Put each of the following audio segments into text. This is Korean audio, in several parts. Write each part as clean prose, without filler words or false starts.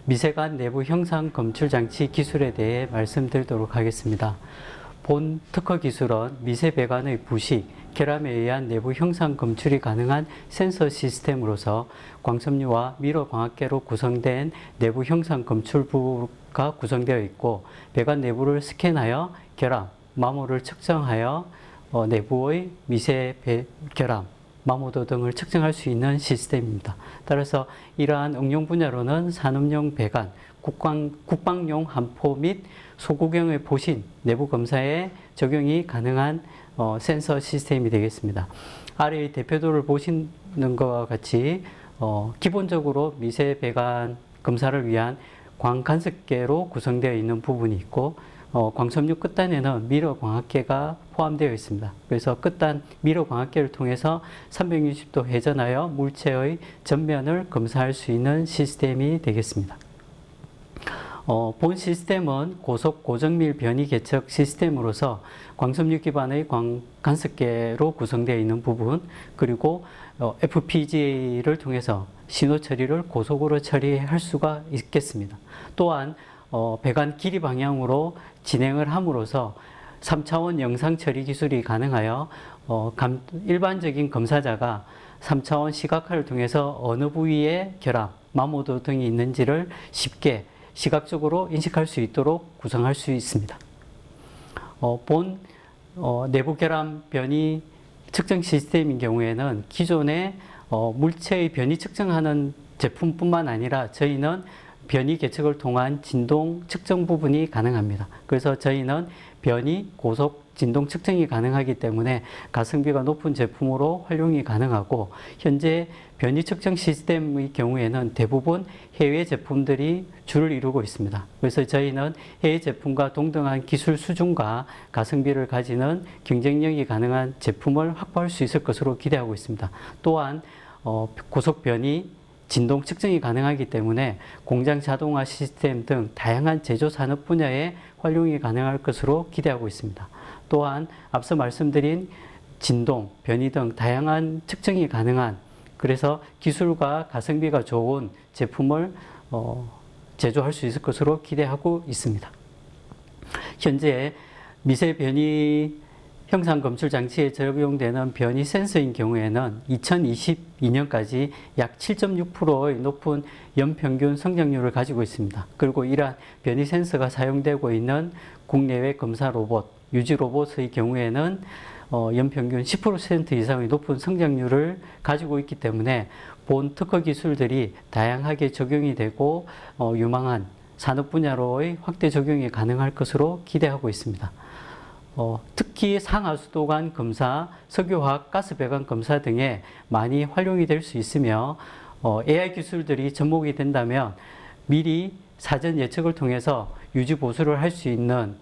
미세간 내부 형상 검출 장치 기술에 대해 말씀드리도록 하겠습니다. 본 특허 기술은 미세 배관의 부식, 결함에 의한 내부 형상 검출이 가능한 센서 시스템으로서 광섬유와 미러 광학계로 구성된 내부 형상 검출부가 구성되어 있고, 배관 내부를 스캔하여 결함, 마모를 측정하여 내부의 미세 결함, 마모도 등을 측정할 수 있는 시스템입니다. 따라서 이러한 응용 분야로는 산업용 배관, 국방용 함포 및 소구경의 보신, 내부 검사에 적용이 가능한 센서 시스템이 되겠습니다. 아래의 대표도를 보시는 것과 같이 기본적으로 미세 배관 검사를 위한 광간섭계로 구성되어 있는 부분이 있고, 광섬유 끝단에는 미러 광학계가 포함되어 있습니다. 그래서 끝단 미러 광학계를 통해서 360도 회전하여 물체의 전면을 검사할 수 있는 시스템이 되겠습니다. 본 시스템은 고속 고정밀 변이 개척 시스템으로서 광섬유 기반의 간섭계로 구성되어 있는 부분, 그리고 FPGA를 통해서 신호 처리를 고속으로 처리할 수가 있겠습니다. 또한 배관 길이 방향으로 진행을 함으로써 3차원 영상 처리 기술이 가능하여 일반적인 검사자가 3차원 시각화를 통해서 어느 부위에 결함, 마모도 등이 있는지를 쉽게 시각적으로 인식할 수 있도록 구성할 수 있습니다. 본 내부 결함 변이 측정 시스템인 경우에는 기존의 물체의 변이 측정하는 제품뿐만 아니라 저희는 변이 계측을 통한 진동 측정 부분이 가능합니다. 그래서 저희는 변이, 고속, 진동 측정이 가능하기 때문에 가성비가 높은 제품으로 활용이 가능하고, 현재 변이 측정 시스템의 경우에는 대부분 해외 제품들이 주를 이루고 있습니다. 그래서 저희는 해외 제품과 동등한 기술 수준과 가성비를 가지는 경쟁력이 가능한 제품을 확보할 수 있을 것으로 기대하고 있습니다. 또한 고속 변이, 진동 측정이 가능하기 때문에 공장 자동화 시스템 등 다양한 제조 산업 분야에 활용이 가능할 것으로 기대하고 있습니다. 또한 앞서 말씀드린 진동, 변이 등 다양한 측정이 가능한, 그래서 기술과 가성비가 좋은 제품을 제조할 수 있을 것으로 기대하고 있습니다. 현재 미세 변이 형상 검출 장치에 적용되는 변이 센서인 경우에는 2022년까지 약 7.6%의 높은 연평균 성장률을 가지고 있습니다. 그리고 이러한 변이 센서가 사용되고 있는 국내외 검사 로봇, 유지 로봇의 경우에는 연평균 10% 이상의 높은 성장률을 가지고 있기 때문에 본 특허 기술들이 다양하게 적용이 되고 유망한 산업 분야로의 확대 적용이 가능할 것으로 기대하고 있습니다. 특히 상하수도관 검사, 석유화학 가스 배관 검사 등에 많이 활용이 될 수 있으며, AI 기술들이 접목이 된다면 미리 사전 예측을 통해서 유지 보수를 할 수 있는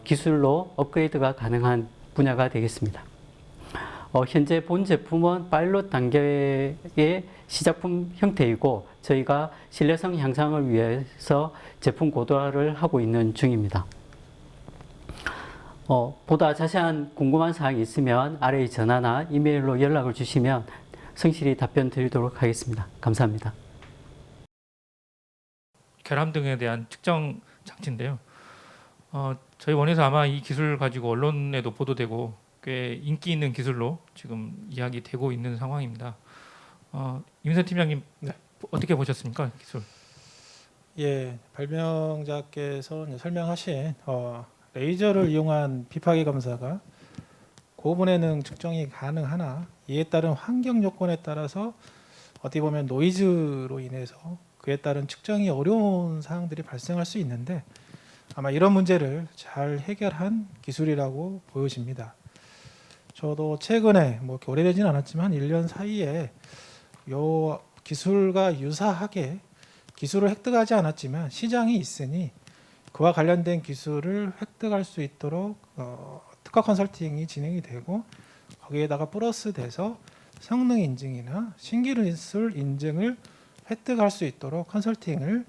기술로 업그레이드가 가능한 분야가 되겠습니다. 현재 본 제품은 파일럿 단계의 시작품 형태이고, 저희가 신뢰성 향상을 위해서 제품 고도화를 하고 있는 중입니다. 보다 자세한 궁금한 사항이 있으면 아래의 전화나 이메일로 연락을 주시면 성실히 답변 드리도록 하겠습니다. 감사합니다. 결함 등에 대한 측정 장치인데요. 저희 원에서 아마 이 기술 가지고 언론에도 보도되고 꽤 인기 있는 기술로 지금 이야기되고 있는 상황입니다. 임선 팀장님, 네. 어떻게 보셨습니까, 기술? 예, 발명자께서 설명하신 레이저를 이용한 비파기 검사가 고분해능 측정이 가능하나, 이에 따른 환경 요건에 따라서 어떻게 보면 노이즈로 인해서 그에 따른 측정이 어려운 사항들이 발생할 수 있는데, 아마 이런 문제를 잘 해결한 기술이라고 보여집니다. 저도 최근에 오래되진 않았지만 1년 사이에 이 기술과 유사하게 기술을 획득하지 않았지만 시장이 있으니 그와 관련된 기술을 획득할 수 있도록 특허 컨설팅이 진행이 되고, 거기에다가 플러스 돼서 성능 인증이나 신기술 인증을 획득할 수 있도록 컨설팅을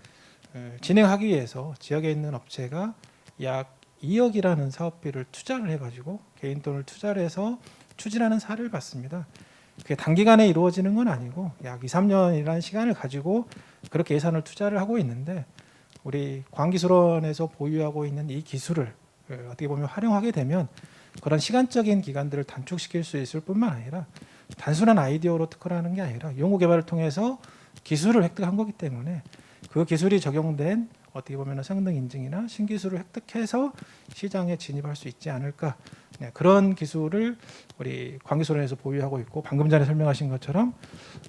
진행하기 위해서 지역에 있는 업체가 약 2억이라는 사업비를 투자를 해가지고 개인 돈을 투자를 해서 추진하는 사례를 봤습니다. 그게 단기간에 이루어지는 건 아니고 약 2, 3년이라는 시간을 가지고 그렇게 예산을 투자를 하고 있는데, 우리 광기술원에서 보유하고 있는 이 기술을 어떻게 보면 활용하게 되면 그런 시간적인 기간들을 단축시킬 수 있을 뿐만 아니라 단순한 아이디어로 특허라는 게 아니라 연구 개발을 통해서 기술을 획득한 거기 때문에 그 기술이 적용된 어떻게 보면 성능 인증이나 신기술을 획득해서 시장에 진입할 수 있지 않을까. 네, 그런 기술을 우리 광기술원에서 보유하고 있고 방금 전에 설명하신 것처럼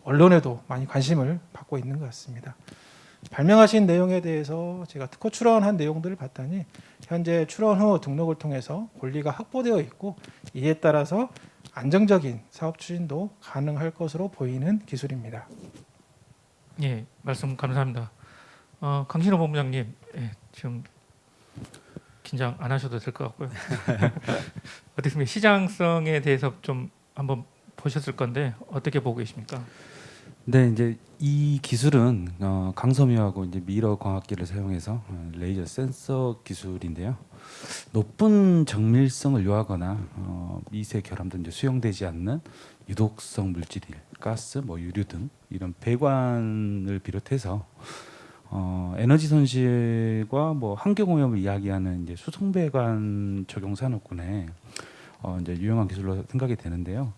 언론에도 많이 관심을 받고 있는 것 같습니다. 발명하신 내용에 대해서 제가 특허 출원한 내용들을 봤더니 현재 출원 후 등록을 통해서 권리가 확보되어 있고 이에 따라서 안정적인 사업 추진도 가능할 것으로 보이는 기술입니다. 예, 말씀 감사합니다. 강신호 본부장님, 예, 지금 긴장 안 하셔도 될 것 같고요. 어떻습니까? 시장성에 대해서 좀 한번 보셨을 건데 어떻게 보고 계십니까? 네, 이제 이 기술은 강섬유하고 이제 미러 광학기를 사용해서 레이저 센서 기술인데요. 높은 정밀성을 요하거나 미세 결함도 이제 수용되지 않는 유독성 물질이 가스, 뭐 유류 등 이런 배관을 비롯해서 에너지 손실과 뭐 환경 오염을 이야기하는 이제 수송 배관 적용 산업군에 이제 유용한 기술로 생각이 되는데요.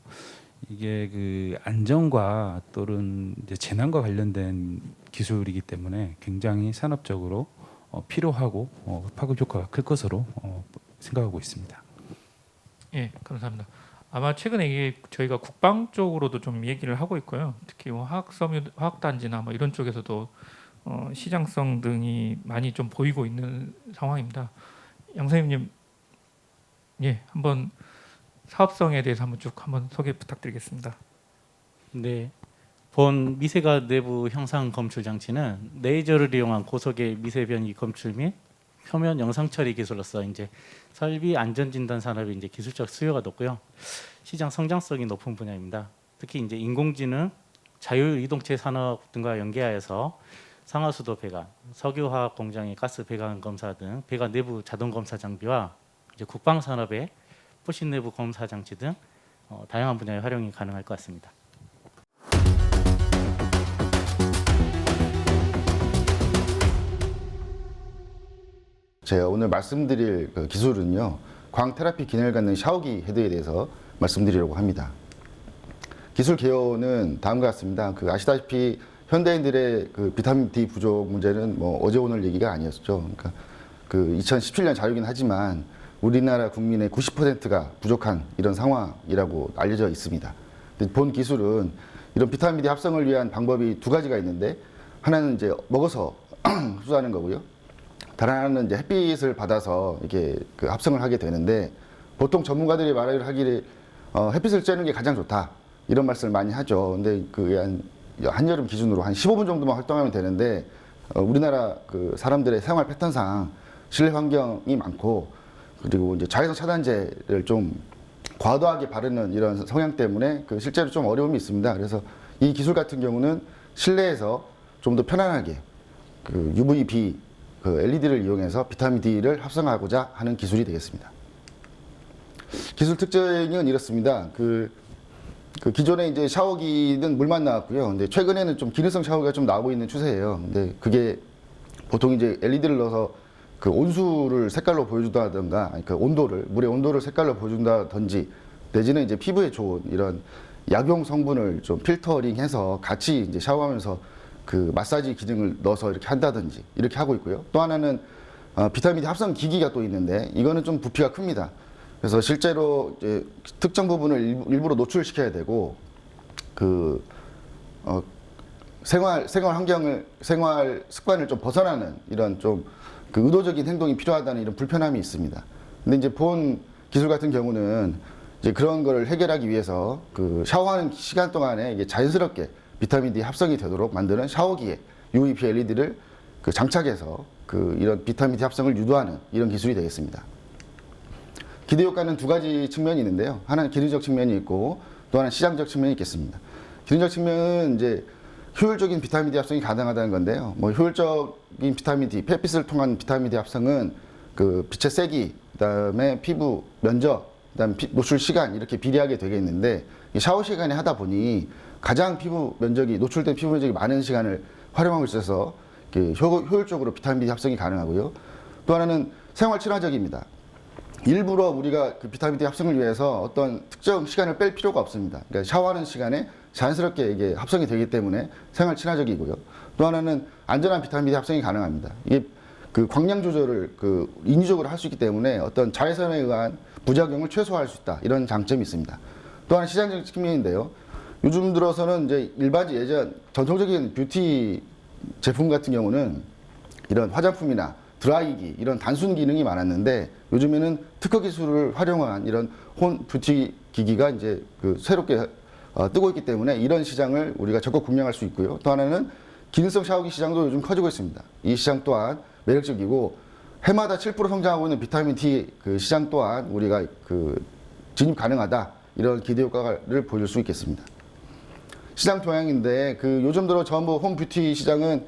이게 그 안전과 또는 이제 재난과 관련된 기술이기 때문에 굉장히 산업적으로 필요하고 파급 효과가 클 것으로 생각하고 있습니다. 예, 감사합니다. 아마 최근에 이게 저희가 국방 쪽으로도 좀 얘기를 하고 있고요. 특히 뭐 화학단지나 뭐 이런 쪽에서도 시장성 등이 많이 좀 보이고 있는 상황입니다. 양 선생님, 예, 한번 사업성에 대해서 한번 쭉 한번 소개 부탁드리겠습니다. 네, 본 미세가 내부 형상 검출 장치는 레이저를 이용한 고속의 미세 변이 검출 및 표면 영상 처리 기술로서 이제 설비 안전 진단 산업이 이제 기술적 수요가 높고요. 시장 성장성이 높은 분야입니다. 특히 이제 인공지능, 자율 이동체 산업 등과 연계하여서 상하수도 배관, 석유화학 공장의 가스 배관 검사 등 배관 내부 자동 검사 장비와 이제 국방 산업의 포신 내부 검사 장치 등 다양한 분야의 활용이 가능할 것 같습니다. 제가 오늘 말씀드릴 그 기술은요, 광 테라피 기능을 갖는 샤워기 헤드에 대해서 말씀드리려고 합니다. 기술 개요는 다음과 같습니다. 아시다시피 현대인들의 그 비타민 D 부족 문제는 뭐 어제 오늘 얘기가 아니었죠. 그러니까 2017년 자료긴 하지만 우리나라 국민의 90%가 부족한 이런 상황이라고 알려져 있습니다. 본 기술은 이런 비타민 D 합성을 위한 방법이 두 가지가 있는데, 하나는 이제 먹어서 흡수하는 거고요. 다른 하나는 이제 햇빛을 받아서 이게 합성을 하게 되는데, 보통 전문가들이 말을 하기를 햇빛을 쬐는 게 가장 좋다 이런 말씀을 많이 하죠. 근데 한여름 기준으로 한 15분 정도만 활동하면 되는데, 우리나라 사람들의 생활 패턴상 실내 환경이 많고, 그리고 이제 자외선 차단제를 좀 과도하게 바르는 이런 성향 때문에 실제로 좀 어려움이 있습니다. 그래서 이 기술 같은 경우는 실내에서 좀 더 편안하게 UVB LED를 이용해서 비타민 D를 합성하고자 하는 기술이 되겠습니다. 기술 특징은 이렇습니다. 기존에 이제 샤워기는 물만 나왔고요. 근데 최근에는 좀 기능성 샤워기가 좀 나오고 있는 추세예요. 근데 그게 보통 이제 LED를 넣어서 온수를 색깔로 보여준다든가, 온도를, 물의 온도를 색깔로 보여준다든지, 내지는 이제 피부에 좋은 이런 약용 성분을 좀 필터링해서 같이 이제 샤워하면서 마사지 기능을 넣어서 이렇게 한다든지 이렇게 하고 있고요. 또 하나는 비타민 D 합성 기기가 또 있는데, 이거는 좀 부피가 큽니다. 그래서 실제로 이제 특정 부분을 일부러 노출시켜야 되고, 생활 습관을 좀 벗어나는 이런 좀 의도적인 행동이 필요하다는 이런 불편함이 있습니다. 근데 이제 본 기술 같은 경우는 이제 그런 거를 해결하기 위해서 샤워하는 시간 동안에 이게 자연스럽게 비타민 D 합성이 되도록 만드는 샤워기에 UVB LED를 장착해서 이런 비타민 D 합성을 유도하는 이런 기술이 되겠습니다. 기대 효과는 두 가지 측면이 있는데요. 하나는 기능적 측면이 있고, 또 하나는 시장적 측면이 있겠습니다. 기능적 측면은 이제 효율적인 비타민 D 합성이 가능하다는 건데요. 뭐 효율적인 비타민 D, 햇빛을 통한 비타민 D 합성은 빛의 세기, 그다음에 피부 면적, 그다음 노출 시간 이렇게 비례하게 되겠는데, 샤워 시간에 하다 보니 가장 노출된 피부 면적이 많은 시간을 활용하고 있어서 효율적으로 비타민 D 합성이 가능하고요. 또 하나는 생활 친화적입니다. 일부러 우리가 그 비타민 D 합성을 위해서 어떤 특정 시간을 뺄 필요가 없습니다. 그러니까 샤워하는 시간에 자연스럽게 이게 합성이 되기 때문에 생활 친화적이고요. 또 하나는 안전한 비타민 D 합성이 가능합니다. 이게 그 광량 조절을 그 인위적으로 할 수 있기 때문에 어떤 자외선에 의한 부작용을 최소화할 수 있다. 이런 장점이 있습니다. 또 하나 시장적 측면인데요. 요즘 들어서는 이제 예전 전통적인 뷰티 제품 같은 경우는 이런 화장품이나 드라이기 이런 단순 기능이 많았는데 요즘에는 특허 기술을 활용한 이런 홈 뷰티 기기가 이제 그 새롭게 뜨고 있기 때문에 이런 시장을 우리가 적극 공략할 수 있고요. 또 하나는 기능성 샤워기 시장도 요즘 커지고 있습니다. 이 시장 또한 매력적이고 해마다 7% 성장하고 있는 비타민 D 그 시장 또한 우리가 그 진입 가능하다 이런 기대 효과를 보여줄 수 있겠습니다. 시장 동향인데 그 요즘 들어 전부 홈 뷰티 시장은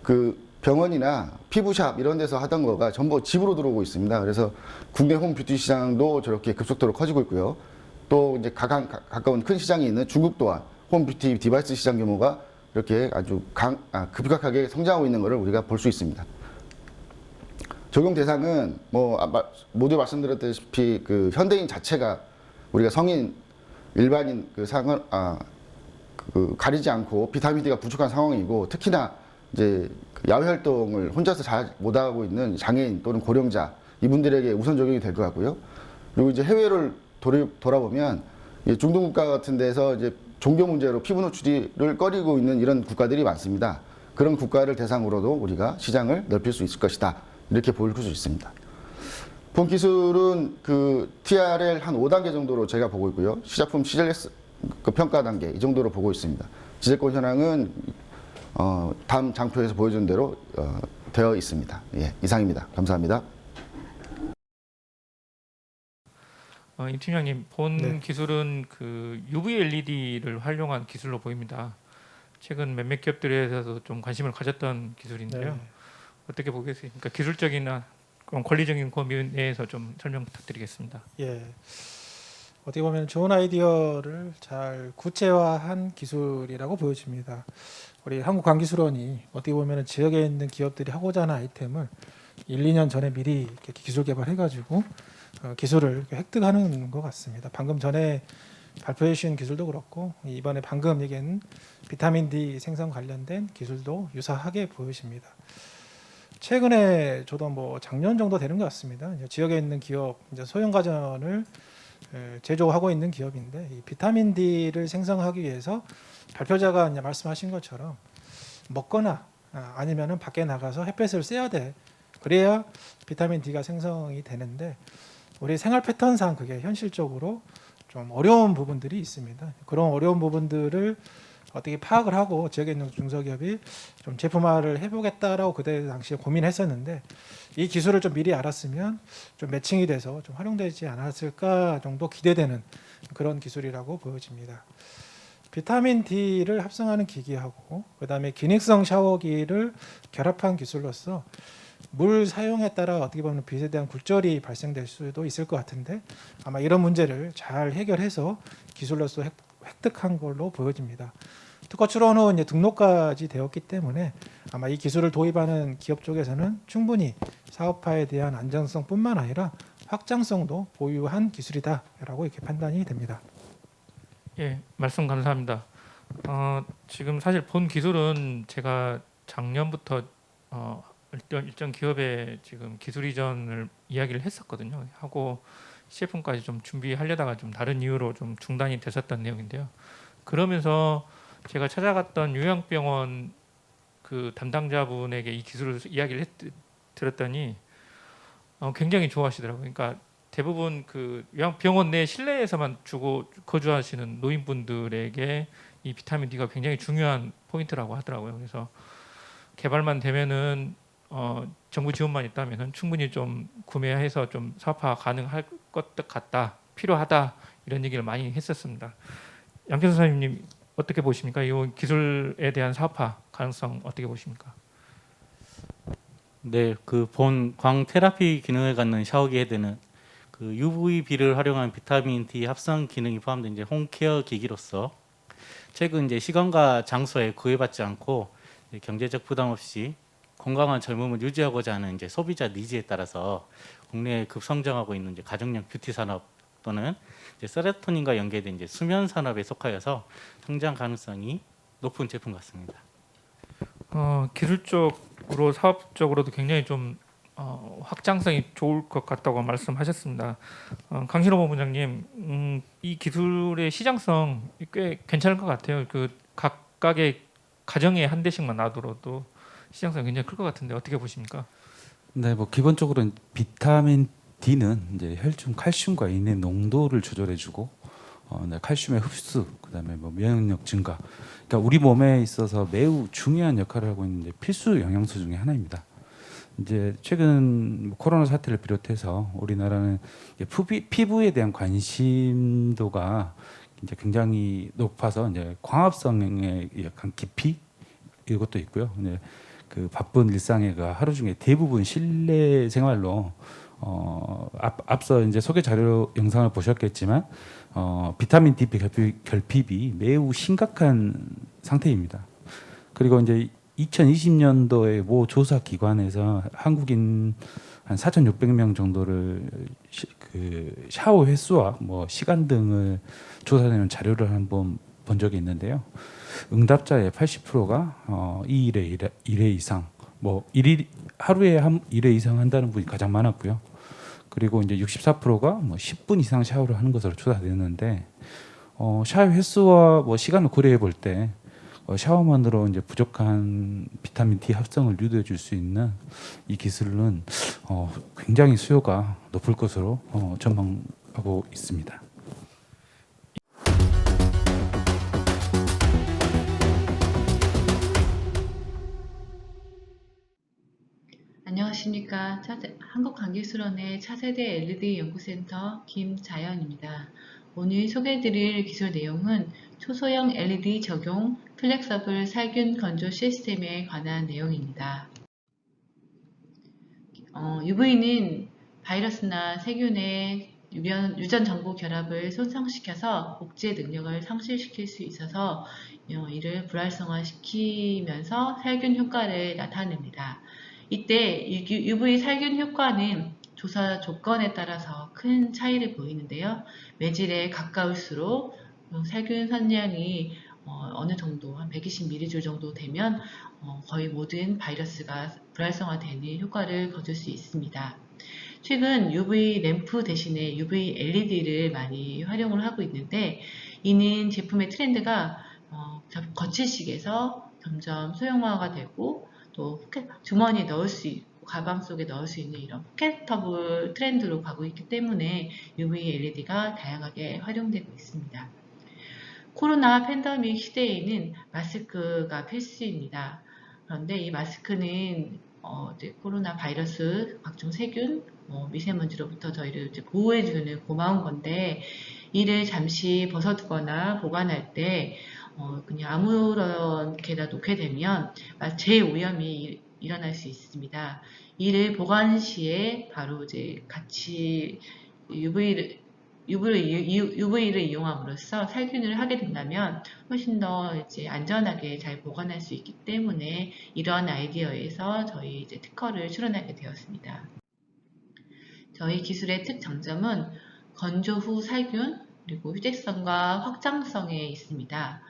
그 병원이나 피부샵 이런 데서 하던 거가 전부 집으로 들어오고 있습니다. 그래서 국내 홈 뷰티 시장도 저렇게 급속도로 커지고 있고요. 또 이제 가까운 큰 시장이 있는 중국 또한 홈 뷰티 디바이스 시장 규모가 이렇게 아주 급격하게 성장하고 있는 것을 우리가 볼 수 있습니다. 적용 대상은 뭐 모두 말씀드렸다시피 그 현대인 자체가 우리가 성인 일반인 그 가리지 않고 비타민 D가 부족한 상황이고 특히나 이제 야외 활동을 혼자서 잘 못하고 있는 장애인 또는 고령자 이분들에게 우선 적용이 될 것 같고요. 그리고 이제 해외를 돌아보면 중동 국가 같은 데서 이제 종교 문제로 피부 노출을 꺼리고 있는 이런 국가들이 많습니다. 그런 국가를 대상으로도 우리가 시장을 넓힐 수 있을 것이다. 이렇게 볼 수 있습니다. 본 기술은 그 TRL 한 5단계 정도로 제가 보고 있고요. 시작품 CLS 그 평가 단계 이 정도로 보고 있습니다. 지재권 현황은 다음 장표에서 보여준 대로 되어 있습니다. 예, 이상입니다. 감사합니다. 임 팀장님, 본 네. 기술은 그 UV LED를 활용한 기술로 보입니다. 최근 몇몇 기업들에서도 좀 관심을 가졌던 기술인데요. 네. 어떻게 보겠습니까? 기술적이나 그런 권리적인 고민에서 좀 설명 부탁드리겠습니다. 예. 어떻게 보면 좋은 아이디어를 잘 구체화한 기술이라고 보여집니다. 우리 한국광기술원이 어떻게 보면 지역에 있는 기업들이 하고자 하는 아이템을 1, 2년 전에 미리 이렇게 기술 개발해가지고 기술을 이렇게 획득하는 것 같습니다. 방금 전에 발표해 주신 기술도 그렇고 이번에 방금 얘기한 비타민 D 생성 관련된 기술도 유사하게 보여집니다. 최근에 저도 뭐 작년 정도 되는 것 같습니다. 이제 지역에 있는 기업, 이제 소형 가전을 제조하고 있는 기업인데 이 비타민 D를 생성하기 위해서 발표자가 이제 말씀하신 것처럼 먹거나 아니면은 밖에 나가서 햇볕을 쐬야 돼. 그래야 비타민 D가 생성이 되는데 우리 생활 패턴상 그게 현실적으로 좀 어려운 부분들이 있습니다. 그런 어려운 부분들을 어떻게 파악을 하고 지역에 있는 중소기업이 좀 제품화를 해보겠다라고 그때 당시에 고민했었는데 이 기술을 좀 미리 알았으면 좀 매칭이 돼서 좀 활용되지 않았을까 정도 기대되는 그런 기술이라고 보여집니다. 비타민 D를 합성하는 기기하고 그다음에 기능성 샤워기를 결합한 기술로서 물 사용에 따라 어떻게 보면 빛에 대한 굴절이 발생될 수도 있을 것 같은데 아마 이런 문제를 잘 해결해서 기술로서 획득한 걸로 보여집니다. 특허 출원 후 이제 등록까지 되었기 때문에 아마 이 기술을 도입하는 기업 쪽에서는 충분히 사업화에 대한 안정성뿐만 아니라 확장성도 보유한 기술이다라고 이렇게 판단이 됩니다. 예, 말씀 감사합니다. 지금 사실 본 기술은 제가 작년부터 일정 기업에 지금 기술 이전을 이야기를 했었거든요. 하고 CF까지 좀 준비하려다가 좀 다른 이유로 좀 중단이 됐었던 내용인데요. 그러면서 제가 찾아갔던 요양병원 그 담당자분에게 이 기술을 이야기를 들었더니 굉장히 좋아하시더라고요. 그러니까 대부분 그 요양병원 내 실내에서만 주고 거주하시는 노인분들에게 이 비타민 D가 굉장히 중요한 포인트라고 하더라고요. 그래서 개발만 되면은 정부 지원만 있다면은 충분히 좀 구매해서 좀 사업화 가능할 것 같다, 필요하다 이런 얘기를 많이 했었습니다. 양태선 선생님 어떻게 보십니까? 이 기술에 대한 사업화 가능성 어떻게 보십니까? 네, 그 본 광 테라피 기능을 갖는 샤워기 헤드는 그 UVB를 활용한 비타민 D 합성 기능이 포함된 이제 홈케어 기기로서 최근 이제 시간과 장소에 구애받지 않고 경제적 부담 없이 건강한 젊음을 유지하고자 하는 이제 소비자 니즈에 따라서 국내에 급성장하고 있는 이제 가정용 뷰티 산업 또는 이제 세로토닌과 연계된 이제 수면 산업에 속하여서 성장 가능성이 높은 제품 같습니다. 기술적으로 사업적으로도 굉장히 좀 확장성이 좋을 것 같다고 말씀하셨습니다. 강신호 본부장님, 이 기술의 시장성 꽤 괜찮을 것 같아요. 그 각각의 가정에 한 대씩만 놔두어도 시장성이 굉장히 클 것 같은데 어떻게 보십니까? 네, 뭐 기본적으로 비타민 D는 이제 혈중 칼슘과 인의 농도를 조절해주고, 네, 칼슘의 흡수, 그다음에 뭐 면역력 증가. 그러니까 우리 몸에 있어서 매우 중요한 역할을 하고 있는 이제 필수 영양소 중에 하나입니다. 이제 최근 뭐 코로나 사태를 비롯해서 우리나라는 피부에 대한 관심도가 이제 굉장히 높아서 이제 광합성의 약간 깊이 이것도 있고요. 이제 그 바쁜 일상의 그 하루 중에 대부분 실내 생활로 앞서 이제 소개 자료 영상을 보셨겠지만 비타민 D 결핍이 매우 심각한 상태입니다. 그리고 이제 2020년도에 모 조사 기관에서 한국인 한 4,600명 정도를 그 샤워 횟수와 뭐 시간 등을 조사하는 자료를 한번 본 적이 있는데요. 응답자의 80%가 2일에 1회 이상, 뭐 1일 하루에 1회 이상 한다는 분이 가장 많았고요. 그리고 이제 64%가 뭐 10분 이상 샤워를 하는 것으로 조사됐는데 샤워 횟수와 뭐 시간을 고려해 볼 때 샤워만으로 이제 부족한 비타민 D 합성을 유도해 줄 수 있는 이 기술은 굉장히 수요가 높을 것으로 전망하고 있습니다. 안녕하십니까. 한국관계수련회 차세대 LED 연구센터 김자연입니다. 오늘 소개해드릴 기술 내용은 초소형 LED 적용 플렉서블 살균 건조 시스템에 관한 내용입니다. UV는 바이러스나 세균의 유전 정보 결합을 손상시켜서 복제 능력을 상실시킬 수 있어서 이를 불활성화시키면서 살균 효과를 나타냅니다. 이때 UV 살균 효과는 조사 조건에 따라서 큰 차이를 보이는데요. 매질에 가까울수록 살균 선량이 어느 정도 한 120mJ 정도 되면 거의 모든 바이러스가 불활성화되는 효과를 거둘 수 있습니다. 최근 UV 램프 대신에 UV LED를 많이 활용을 하고 있는데 이는 제품의 트렌드가 거칠식에서 점점 소형화가 되고 또 주머니에 넣을 수 있고 가방 속에 넣을 수 있는 이런 포켓터블 트렌드로 가고 있기 때문에 UV LED가 다양하게 활용되고 있습니다. 코로나 팬데믹 시대에는 마스크가 필수입니다. 그런데 이 마스크는 이제 코로나 바이러스, 각종 세균, 미세먼지로부터 저희를 이제 보호해주는 고마운 건데 이를 잠시 벗어두거나 보관할 때 그냥 아무렇게나 놓게 되면 재오염이 일어날 수 있습니다. 이를 보관 시에 바로 이제 같이 UV를 이용함으로써 살균을 하게 된다면 훨씬 더 이제 안전하게 잘 보관할 수 있기 때문에 이러한 아이디어에서 저희 이제 특허를 출원하게 되었습니다. 저희 기술의 특장점은 건조 후 살균 그리고 휴대성과 확장성에 있습니다.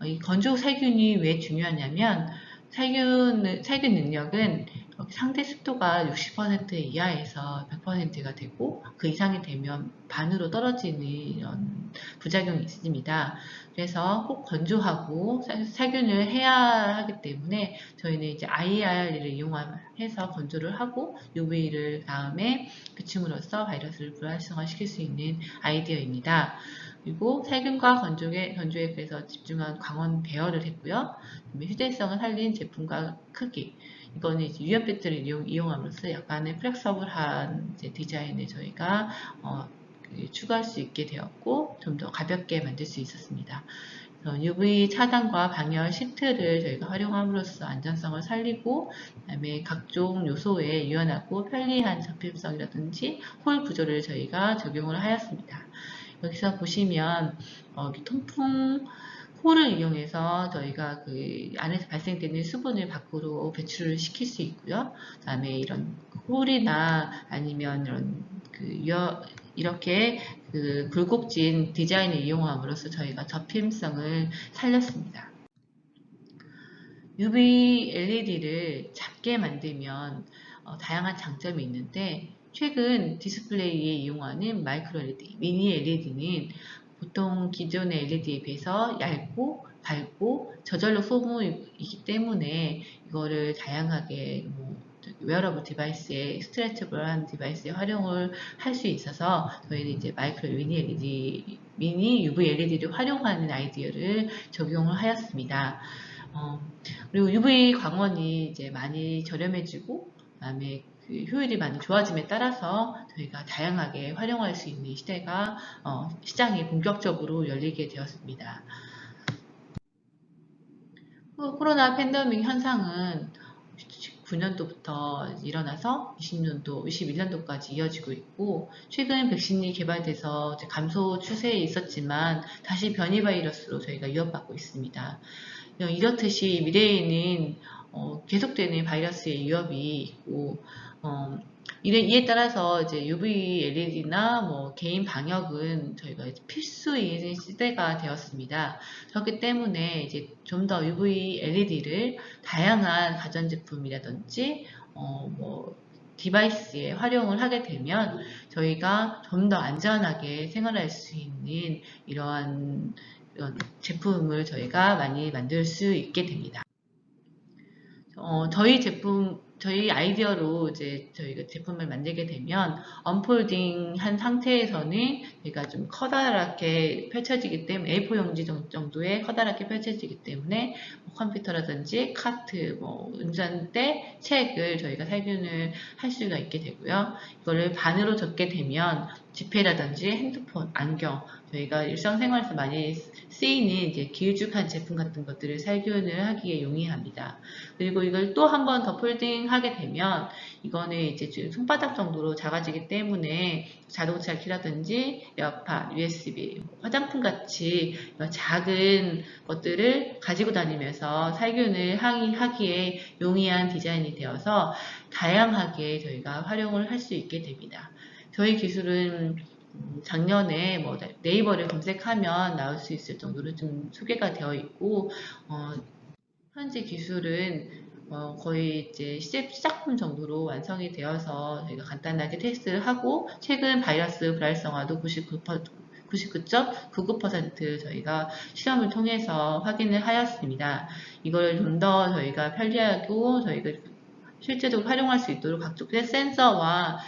이 건조 살균이 왜 중요하냐면 살균 능력은 상대 습도가 60% 이하에서 100%가 되고 그 이상이 되면 반으로 떨어지는 이런 부작용이 있습니다. 그래서 꼭 건조하고 살균을 해야 하기 때문에 저희는 이제 IR을 이용해서 건조를 하고 UV를 다음에 비춤으로써 바이러스를 불활성화시킬 수 있는 아이디어입니다. 그리고 살균과 건조에 그래서 집중한 광원 배열을 했고요. 휴대성을 살린 제품과 크기. 이거는 이제 유연 배터리를 이용함으로써 약간의 플렉서블한 디자인을 저희가 추가할 수 있게 되었고 좀 더 가볍게 만들 수 있었습니다. UV 차단과 방열 시트를 저희가 활용함으로써 안전성을 살리고 그다음에 각종 요소에 유연하고 편리한 접힙성이라든지 홀 구조를 저희가 적용을 하였습니다. 여기서 보시면 통풍 홀을 이용해서 저희가 그 안에서 발생되는 수분을 밖으로 배출을 시킬 수 있고요. 그다음에 이런 홀이나 아니면 이런 이렇게 그 굴곡진 디자인을 이용함으로써 저희가 접힘성을 살렸습니다. UV LED를 작게 만들면 다양한 장점이 있는데, 최근 디스플레이에 이용하는 마이크로 LED, 미니 LED는 보통 기존의 LED에 비해서 얇고 밝고 저절로 소모이기 때문에 이거를 다양하게 웨어러블 디바이스에, 스트레쳐블한 디바이스에 활용을 할 수 있어서 저희는 이제 마이크로 미니 LED, 미니 UV LED를 활용하는 아이디어를 적용을 하였습니다. 그리고 UV 광원이 이제 많이 저렴해지고, 그다음에 그 효율이 많이 좋아짐에 따라서 저희가 다양하게 활용할 수 있는 시대가 시장이 본격적으로 열리게 되었습니다. 코로나 팬데믹 현상은 19년도부터 일어나서 20년도, 21년도까지 이어지고 있고, 최근 백신이 개발돼서 감소 추세에 있었지만 다시 변이 바이러스로 저희가 위협받고 있습니다. 이렇듯이 미래에는 계속되는 바이러스의 위협이 있고, 이에 따라서 이제 UV LED나 개인 방역은 저희가 필수인 시대가 되었습니다. 그렇기 때문에 이제 좀 더 UV LED를 다양한 가전제품이라든지 디바이스에 활용을 하게 되면 저희가 좀 더 안전하게 생활할 수 있는 이런 제품을 저희가 많이 만들 수 있게 됩니다. 저희 아이디어로 이제 저희가 제품을 만들게 되면 언폴딩 한 상태에서는 저희가 좀 커다랗게 펼쳐지기 때문에 A4 용지 정도의 커다랗게 펼쳐지기 때문에 컴퓨터라든지 카트, 운전대, 책을 저희가 살균을 할 수가 있게 되고요. 이거를 반으로 접게 되면 지폐라든지 핸드폰, 안경, 저희가 일상생활에서 많이 쓰이는 이제 길쭉한 제품 같은 것들을 살균을 하기에 용이합니다. 그리고 이걸 또 한 번 더 폴딩하게 되면 이거는 이제 손바닥 정도로 작아지기 때문에 자동차 키라든지 에어팟, USB, 화장품 같이 작은 것들을 가지고 다니면서 살균을 하기에 용이한 디자인이 되어서 다양하게 저희가 활용을 할 수 있게 됩니다. 저희 기술은 작년에 네이버를 검색하면 나올 수 있을 정도로 좀 소개가 되어 있고, 현재 기술은 거의 이제 시작품 정도로 완성이 되어서 저희가 간단하게 테스트를 하고, 최근 바이러스 불활성화도 99.99% 저희가 실험을 통해서 확인을 하였습니다. 이걸 좀 더 저희가 편리하고 저희가 실제적으로 활용할 수 있도록 각종 센서와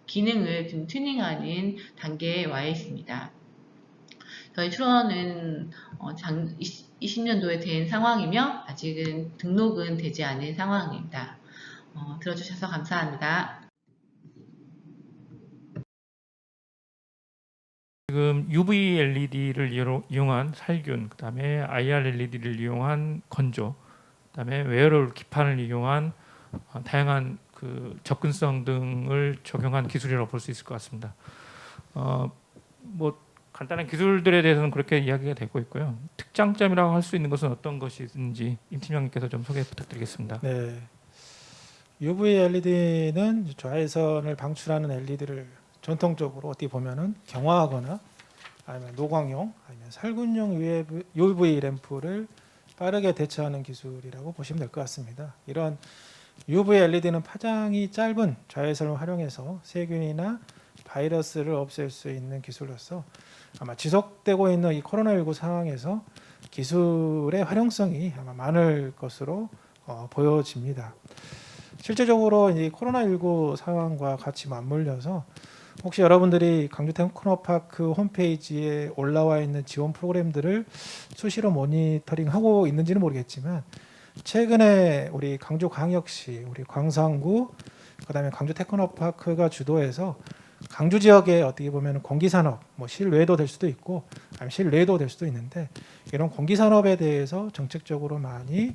기능을 좀 튜닝하는 단계에 와 있습니다. 저희 트론은 20년도에 된 상황이며 아직은 등록은 되지 않은 상황입니다. 들어주셔서 감사합니다. 지금 UV LED를 이용한 살균, 그다음에 IR LED를 이용한 건조, 그다음에 웨어러블 기판을 이용한 다양한 그 접근성 등을 적용한 기술이라고 볼 수 있을 것 같습니다. 간단한 기술들에 대해서는 그렇게 이야기가 되고 있고요. 특장점이라고 할 수 있는 것은 어떤 것이 있는지 임 팀장님께서 좀 소개 부탁드리겠습니다. 네, UV LED는 자외선을 방출하는 LED를 전통적으로 어떻게 보면은 경화하거나 아니면 노광용, 아니면 살균용 UV 램프를 빠르게 대처하는 기술이라고 보시면 될 것 같습니다. 이런 UV LED는 파장이 짧은 자외선을 활용해서 세균이나 바이러스를 없앨 수 있는 기술로서 아마 지속되고 있는 이 코로나19 상황에서 기술의 활용성이 아마 많을 것으로 보여집니다. 실제적으로 이 코로나19 상황과 같이 맞물려서 혹시 여러분들이 광주 테크노파크 홈페이지에 올라와 있는 지원 프로그램들을 수시로 모니터링하고 있는지는 모르겠지만, 최근에 우리 광주광역시, 우리 광산구, 그다음에 광주 테크노파크가 주도해서 광주 지역에 어떻게 보면 공기산업, 실외도 될 수도 있고 아니면 실내도 될 수도 있는데, 이런 공기산업에 대해서 정책적으로 많이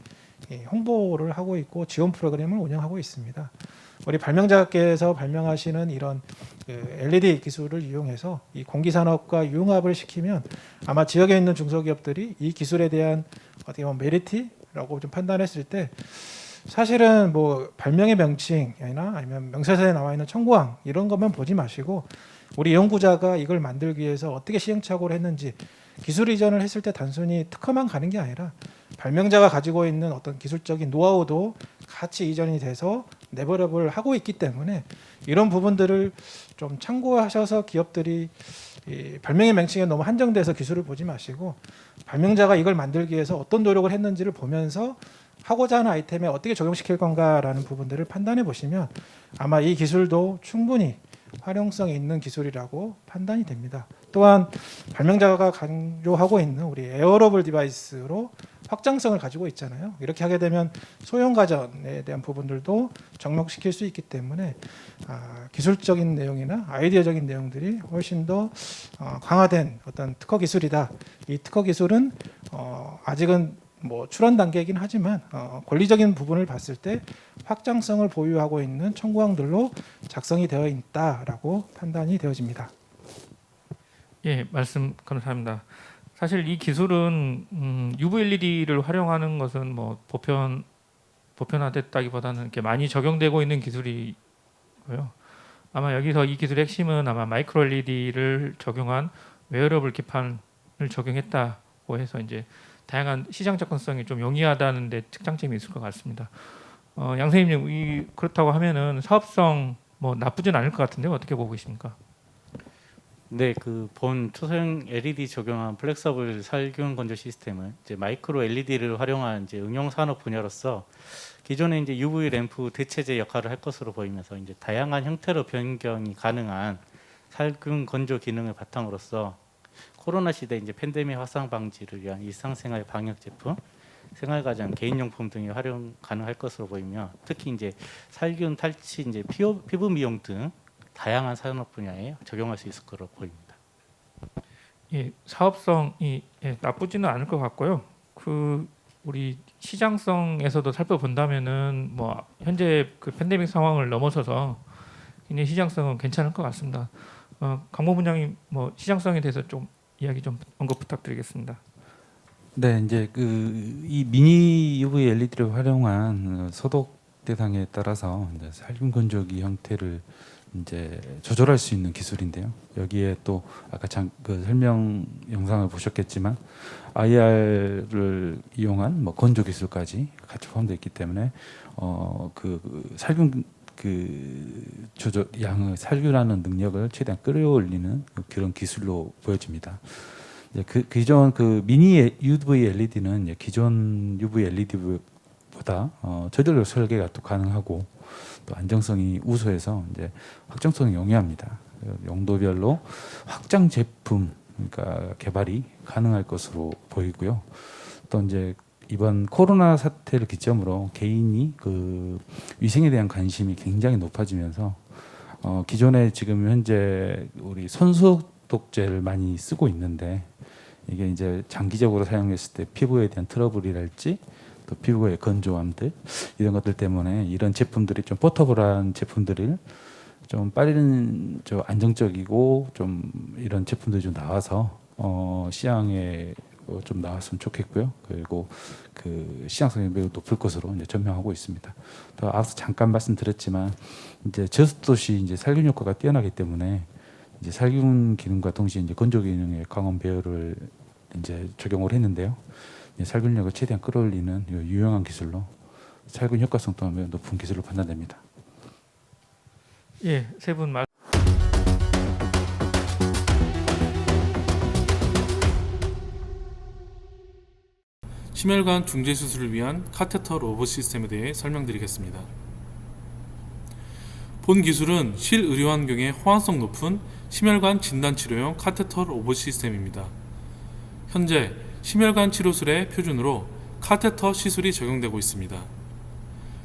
홍보를 하고 있고 지원 프로그램을 운영하고 있습니다. 우리 발명자께서 발명하시는 이런 LED 기술을 이용해서 이 공기 산업과 융합을 시키면 아마 지역에 있는 중소기업들이 이 기술에 대한 어떻게 보면 메리트라고 좀 판단했을 때 사실은 뭐 발명의 명칭이나 아니면 명세서에 나와 있는 청구항 이런 것만 보지 마시고 우리 연구자가 이걸 만들기 위해서 어떻게 시행착오를 했는지 기술 이전을 했을 때 단순히 특허만 가는 게 아니라 발명자가 가지고 있는 어떤 기술적인 노하우도 같이 이전이 돼서 레벨업을 하고 있기 때문에 이런 부분들을 좀 참고하셔서 기업들이 이 발명의 명칭에 너무 한정돼서 기술을 보지 마시고 발명자가 이걸 만들기 위해서 어떤 노력을 했는지를 보면서 하고자 하는 아이템에 어떻게 적용시킬 건가라는 부분들을 판단해 보시면 아마 이 기술도 충분히 활용성이 있는 기술이라고 판단이 됩니다. 또한 발명자가 강조하고 있는 우리 에어러블 디바이스로 확장성을 가지고 있잖아요. 이렇게 하게 되면 소형 가전에 대한 부분들도 접목시킬 수 있기 때문에 기술적인 내용이나 아이디어적인 내용들이 훨씬 더 강화된 어떤 특허 기술이다. 이 특허 기술은 아직은 뭐 출원 단계이긴 하지만 권리적인 부분을 봤을 때 확장성을 보유하고 있는 청구항들로 작성이 되어 있다라고 판단이 되어집니다. 예, 말씀 감사합니다. 사실 이 기술은 UV LED를 활용하는 것은 뭐 보편화됐다기보다는 이렇게 많이 적용되고 있는 기술이고요. 아마 여기서 이 기술의 핵심은 아마 마이크로 LED를 적용한 웨어러블 기판을 적용했다고 해서 이제 다양한 시장 접근성이 좀 용이하다는 데 특장점이 있을 것 같습니다. 양 선생님, 그렇다고 하면은 사업성 뭐 나쁘진 않을 것 같은데 어떻게 보고 계십니까? 네, 그 본 초소형 LED 적용한 플렉서블 살균 건조 시스템은 이제 마이크로 LED를 활용한 이제 응용 산업 분야로서 기존에 이제 UV 램프 대체제 역할을 할 것으로 보이면서 이제 다양한 형태로 변경이 가능한 살균 건조 기능을 바탕으로서 코로나 시대 이제 팬데믹 확산 방지를 위한 일상생활 방역 제품, 생활가전, 개인용품 등이 활용 가능할 것으로 보이며 특히 이제 살균, 탈취, 이제 피부 미용 등 다양한 산업 분야에 적용할 수 있을 것으로 보입니다. 예, 사업성이 나쁘지는 않을 것 같고요. 우리 시장성에서도 살펴본다면은 뭐 현재 그 팬데믹 상황을 넘어서서 굉장히 시장성은 괜찮을 것 같습니다. 강모 분장님 뭐 시장성에 대해서 좀 이야기 좀 언급 부탁드리겠습니다. 네, 이제 이 미니 UV LED를 활용한 소독 대상에 따라서 이제 살균 건조기 형태를 이제 조절할 수 있는 기술인데요. 여기에 또 아까 그 설명 영상을 보셨겠지만 IR을 이용한 뭐 건조 기술까지 같이 포함되어 있기 때문에 살균 조절 양을 살균하는 능력을 최대한 끌어올리는 그런 기술로 보여집니다. 기존 미니 UV LED는 기존 UV LED보다 저절로 설계가 또 가능하고 또 안정성이 우수해서 이제 확장성이 용이합니다. 용도별로 확장 제품 그러니까 개발이 가능할 것으로 보이고요. 또 이제 이번 코로나 사태를 기점으로 개인이 그 위생에 대한 관심이 굉장히 높아지면서 기존에 지금 현재 우리 손소독제를 많이 쓰고 있는데 이게 이제 장기적으로 사용했을 때 피부에 대한 트러블이랄지 또 피부의 건조함들 이런 것들 때문에 이런 제품들이 좀 포터블한 제품들을 좀 빠른 좀 안정적이고 좀 이런 제품들이 좀 나와서 시장에 좀 나왔으면 좋겠고요. 그리고 그 시장성이 매우 높을 것으로 이제 전망하고 있습니다. 또 앞서 잠깐 말씀드렸지만 이제 저습도시 이제 살균 효과가 뛰어나기 때문에 이제 살균 기능과 동시에 이제 건조 기능의 강원 배열을 이제 적용을 했는데요. 살균력을 최대한 끌어올리는 유용한 기술로 살균 효과성 또한 매우 높은 기술로 판단됩니다. 예, 세 분 말. 심혈관 중재 수술을 위한 카테터 로봇 시스템에 대해 설명드리겠습니다. 본 기술은 실의료 환경에 호환성 높은 심혈관 진단 치료용 카테터 로봇 시스템입니다. 현재 심혈관 치료술의 표준으로 카테터 시술이 적용되고 있습니다.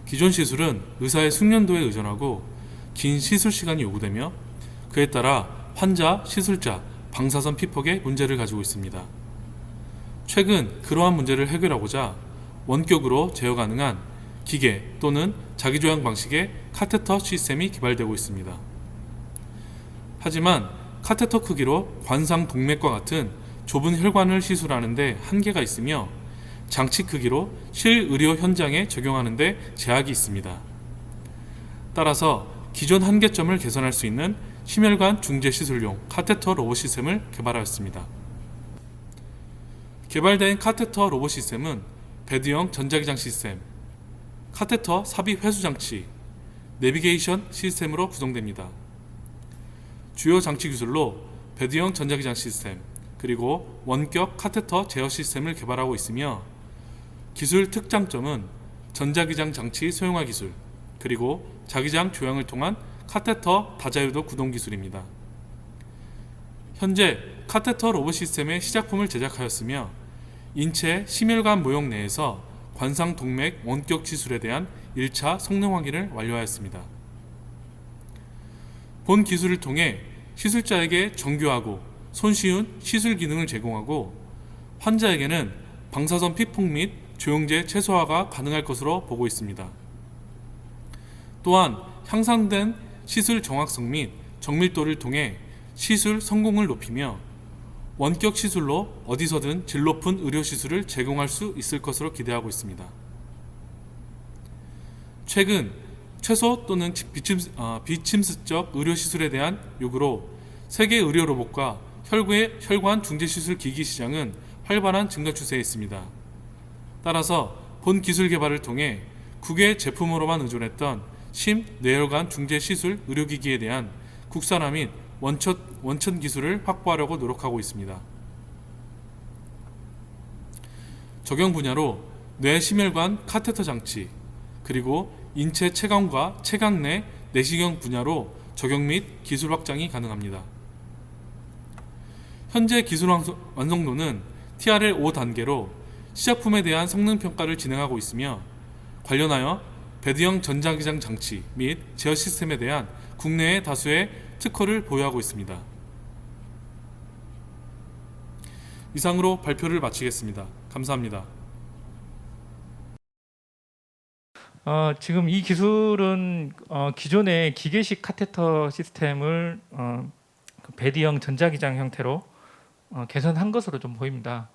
기존 시술은 의사의 숙련도에 의존하고 긴 시술 시간이 요구되며 그에 따라 환자, 시술자, 방사선 피폭에 문제를 가지고 있습니다. 최근 그러한 문제를 해결하고자 원격으로 제어 가능한 기계 또는 자기조향 방식의 카테터 시스템이 개발되고 있습니다. 하지만 카테터 크기로 관상 동맥과 같은 좁은 혈관을 시술하는 데 한계가 있으며 장치 크기로 실의료 현장에 적용하는 데 제약이 있습니다. 따라서 기존 한계점을 개선할 수 있는 심혈관 중재 시술용 카테터 로봇 시스템을 개발하였습니다. 개발된 카테터 로봇 시스템은 배드형 전자기장 시스템, 카테터 삽입 회수 장치, 내비게이션 시스템으로 구성됩니다. 주요 장치 기술로 배드형 전자기장 시스템, 그리고 원격 카테터 제어 시스템을 개발하고 있으며 기술 특장점은 전자기장 장치 소형화 기술, 그리고 자기장 조향을 통한 카테터 다자유도 구동 기술입니다. 현재 카테터 로봇 시스템의 시작품을 제작하였으며 인체 심혈관 모형 내에서 관상 동맥 원격 시술에 대한 1차 성능 확인을 완료하였습니다. 본 기술을 통해 시술자에게 정교하고 손쉬운 시술 기능을 제공하고 환자에게는 방사선 피폭 및 조영제 최소화가 가능할 것으로 보고 있습니다. 또한 향상된 시술 정확성 및 정밀도를 통해 시술 성공을 높이며 원격 시술로 어디서든 질 높은 의료 시술을 제공할 수 있을 것으로 기대하고 있습니다. 최근 최소 또는 비침습적 의료 시술에 대한 요구로 세계 의료 로봇과 혈관 중재 시술 기기 시장은 활발한 증가 추세에 있습니다. 따라서 본 기술 개발을 통해 국외 제품으로만 의존했던 심뇌혈관 중재 시술 의료기기에 대한 국산화 및 원천 기술을 확보하려고 노력하고 있습니다. 적용 분야로 뇌심혈관 카테터 장치, 그리고 인체 체감과 체각 내 내시경 분야로 적용 및 기술 확장이 가능합니다. 현재 기술 완성도는 TRL 5단계로 시작품에 대한 성능 평가를 진행하고 있으며 관련하여 배드형 전자기장 장치 및 제어 시스템에 대한 국내의 다수의 특허를 보유하고 있습니다. 이상으로 발표를 마치겠습니다. 감사합니다. 지금 이 기술은 기존의 기계식 카테터 시스템을 배드형 전자기장 형태로 개선한 것으로 좀 보입니다.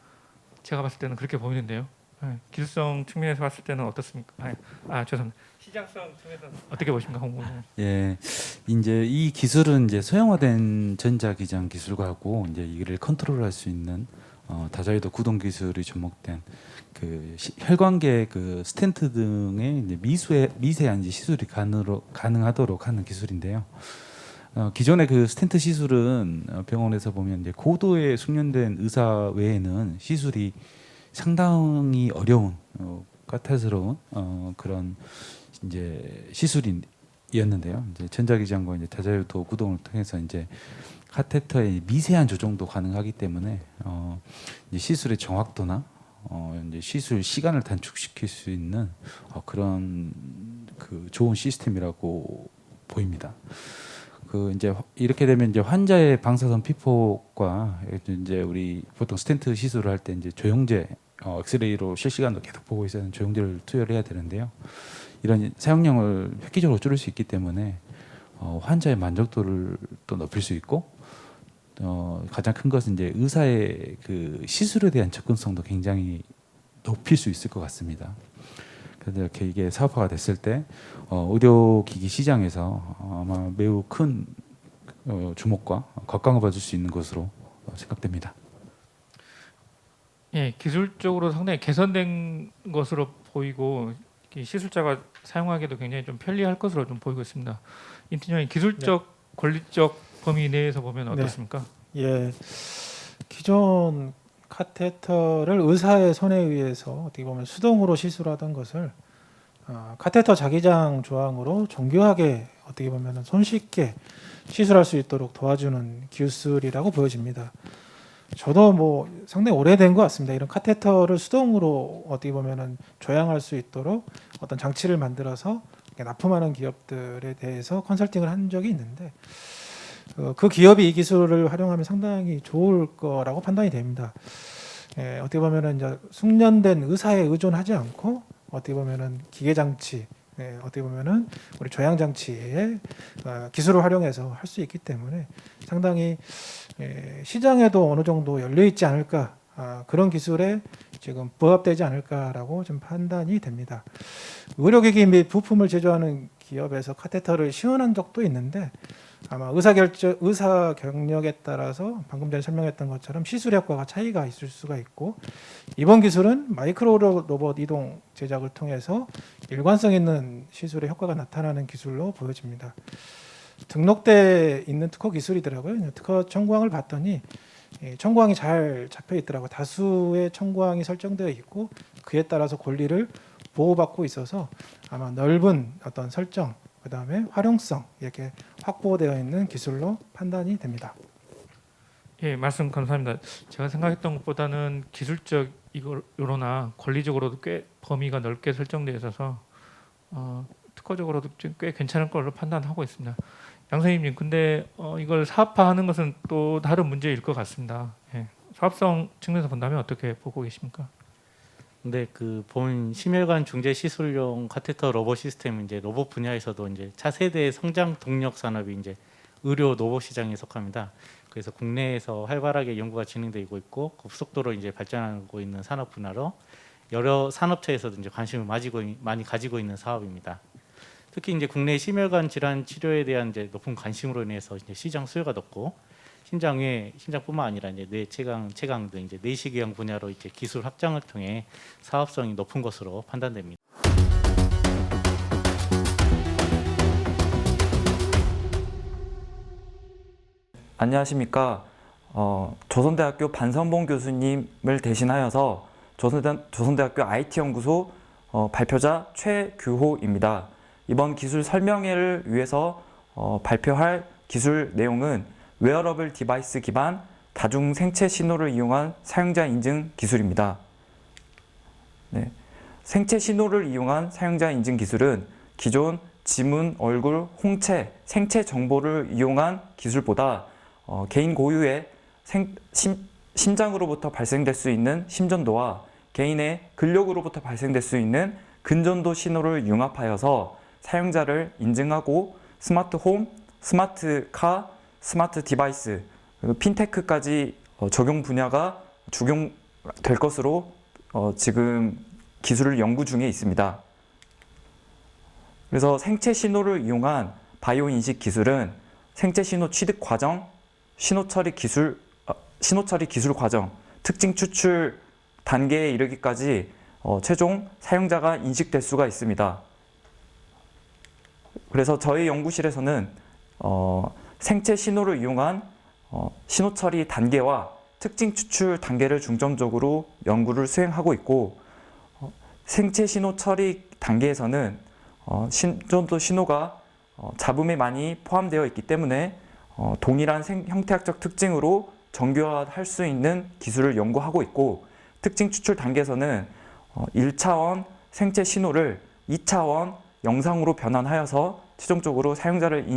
제가 봤을 때는 그렇게 보이는데요. 기술성 측면에서 봤을 때는 어떻습니까? 죄송합니다. 시장성 측면에서 어떻게 보십니까, 홍보는? 예, 이제 이 기술은 이제 소형화된 전자기장 기술과고 이제 이를 컨트롤할 수 있는 다자유도 구동 기술이 접목된 그 혈관계 그 스텐트 등의 이제 미세한 이제 시술이 가능하도록 하는 기술인데요. 기존의 그 스텐트 시술은 병원에서 보면 이제 고도의 숙련된 의사 외에는 시술이 상당히 어려운 까탈스러운 그런 이제 시술이었는데요. 이제 전자기장과 이제 다자유도 구동을 통해서 이제 카테터의 미세한 조정도 가능하기 때문에 이제 시술의 정확도나 이제 시술 시간을 단축시킬 수 있는 그런 그 좋은 시스템이라고 보입니다. 그 이제 이렇게 되면 이제 환자의 방사선 피폭과 이제 우리 보통 스텐트 시술을 할 때 이제 조영제 엑스레이로 실시간으로 계속 보고 있어야 조영제를 투여를 해야 되는데요. 이런 사용량을 획기적으로 줄일 수 있기 때문에 환자의 만족도를 또 높일 수 있고 가장 큰 것은 이제 의사의 그 시술에 대한 접근성도 굉장히 높일 수 있을 것 같습니다. 그래서 이렇게 이게 사업화가 됐을 때 의료기기 시장에서 아마 매우 큰 주목과 각광을 받을 수 있는 것으로 생각됩니다. 예, 기술적으로 상당히 개선된 것으로 보이고 시술자가 사용하기도 굉장히 좀 편리할 것으로 좀 보이고 있습니다. 임 팀장님, 기술적 권리적 범위 내에서 보면 어떻습니까? 예, 기존 카테터를 의사의 손에 의해서 어떻게 보면 수동으로 시술하던 것을 카테터 자기장 조항으로 정교하게 어떻게 보면 손쉽게 시술할 수 있도록 도와주는 기술이라고 보여집니다. 저도 뭐 상당히 오래된 것 같습니다. 이런 카테터를 수동으로 어떻게 보면 조향할 수 있도록 어떤 장치를 만들어서 납품하는 기업들에 대해서 컨설팅을 한 적이 있는데 그 기업이 이 기술을 활용하면 상당히 좋을 거라고 판단이 됩니다. 어떻게 보면은 이제 숙련된 의사에 의존하지 않고 어떻게 보면은 기계 장치 어떻게 보면은 우리 조향 장치의 기술을 활용해서 할 수 있기 때문에 상당히 시장에도 어느 정도 열려 있지 않을까, 그런 기술에 지금 부합되지 않을까라고 좀 판단이 됩니다. 의료기기 및 부품을 제조하는 기업에서 카테터를 시연한 적도 있는데 아마 의사 경력에 따라서 방금 전에 설명했던 것처럼 시술 효과가 차이가 있을 수가 있고, 이번 기술은 마이크로 로봇 이동 제작을 통해서 일관성 있는 시술의 효과가 나타나는 기술로 보여집니다. 등록돼 있는 특허 기술이더라고요. 특허 청구항을 봤더니 청구항이 잘 잡혀 있더라고요. 다수의 청구항이 설정되어 있고 그에 따라서 권리를 보호받고 있어서 아마 넓은 어떤 설정, 그 다음에 활용성 이렇게 확보되어 있는 기술로 판단이 됩니다. 예, 말씀 감사합니다. 제가 생각했던 것보다는 기술적 요로나 권리적으로도 꽤 범위가 넓게 설정되어 있어서 특허적으로도 꽤 괜찮을 걸로 판단하고 있습니다. 양 선생님, 근데 이걸 사업화하는 것은 또 다른 문제일 것 같습니다. 예, 사업성 측면에서 본다면 어떻게 보고 계십니까? 근데 그 본 심혈관 중재 시술용 카테터 로봇 시스템 이제 로봇 분야에서도 이제 차세대 성장 동력 산업이 이제 의료 로봇 시장에 속합니다. 그래서 국내에서 활발하게 연구가 진행되고 있고 급속도로 이제 발전하고 있는 산업 분야로 여러 산업체에서도 이제 관심을 많이 가지고 있는 사업입니다. 특히 이제 국내 심혈관 질환 치료에 대한 이제 높은 관심으로 인해서 이제 시장 수요가 높고 심장뿐만 아니라 이제 뇌체강 등 이제 내시경 분야로 이제 기술 확장을 통해 사업성이 높은 것으로 판단됩니다. 안녕하십니까. 조선대학교 반선봉 교수님을 대신하여서 조선대학교 IT연구소 발표자 최규호입니다. 이번 기술 설명회를 위해서 발표할 기술 내용은 웨어러블 디바이스 기반 다중 생체 신호를 이용한 사용자 인증 기술입니다. 네. 생체 신호를 이용한 사용자 인증 기술은 기존 지문, 얼굴, 홍채, 생체 정보를 이용한 기술보다 개인 고유의 심장으로부터 발생될 수 있는 심전도와 개인의 근력으로부터 발생될 수 있는 근전도 신호를 융합하여서 사용자를 인증하고 스마트홈, 스마트카, 스마트 디바이스, 핀테크까지 적용 분야가 적용될 것으로 지금 기술을 연구 중에 있습니다. 그래서 생체 신호를 이용한 바이오 인식 기술은 생체 신호 취득 과정, 신호 처리 기술 과정, 특징 추출 단계에 이르기까지 최종 사용자가 인식될 수가 있습니다. 그래서 저희 연구실에서는 생체 신호를 이용한 신호 처리 단계와 특징 추출 단계를 중점적으로 연구를 수행하고 있고, 생체 신호 처리 단계에서는 심전도 신호가 잡음에 많이 포함되어 있기 때문에 동일한 형태학적 특징으로 정교화할 수 있는 기술을 연구하고 있고, 특징 추출 단계에서는 1차원 생체 신호를 2차원 영상으로 변환하여서 최종적으로 사용자를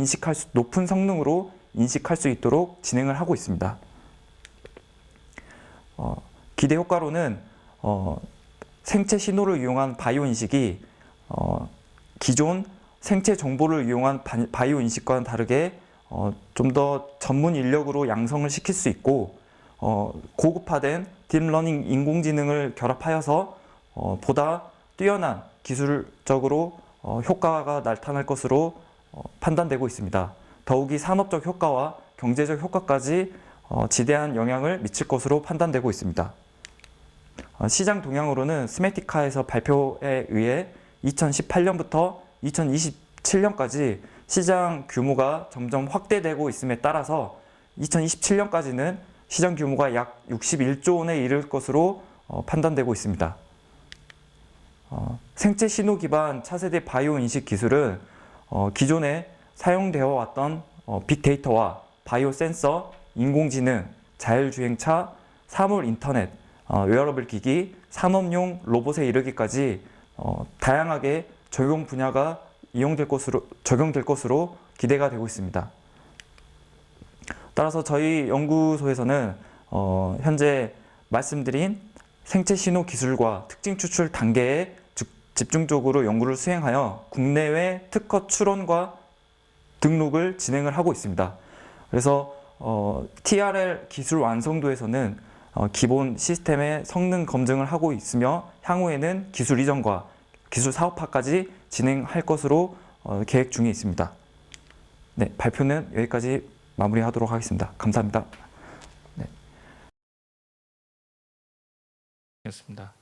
높은 성능으로 인식할 수 있도록 진행을 하고 있습니다. 기대 효과로는 생체 신호를 이용한 바이오 인식이 기존 생체 정보를 이용한 바이오 인식과는 다르게 좀 더 전문 인력으로 양성을 시킬 수 있고, 고급화된 딥러닝 인공지능을 결합하여서 보다 뛰어난 기술적으로 효과가 나타날 것으로 판단되고 있습니다. 더욱이 산업적 효과와 경제적 효과까지 지대한 영향을 미칠 것으로 판단되고 있습니다. 시장 동향으로는 스메티카에서 발표에 의해 2018년부터 2027년까지 시장 규모가 점점 확대되고 있음에 따라서 2027년까지는 시장 규모가 약 61조 원에 이를 것으로 판단되고 있습니다. 생체 신호 기반 차세대 바이오 인식 기술은 기존에 사용되어 왔던 빅데이터와 바이오 센서, 인공지능, 자율주행차, 사물 인터넷, 웨어러블 기기, 산업용 로봇에 이르기까지 다양하게 적용 분야가 적용될 것으로 기대가 되고 있습니다. 따라서 저희 연구소에서는 현재 말씀드린 생체 신호 기술과 특징 추출 단계에 집중적으로 연구를 수행하여 국내외 특허 출원과 등록을 진행을 하고 있습니다. 그래서 TRL 기술 완성도에서는 기본 시스템의 성능 검증을 하고 있으며 향후에는 기술 이전과 기술 사업화까지 진행할 것으로 계획 중에 있습니다. 네, 발표는 여기까지 마무리하도록 하겠습니다. 감사합니다. 였습니다.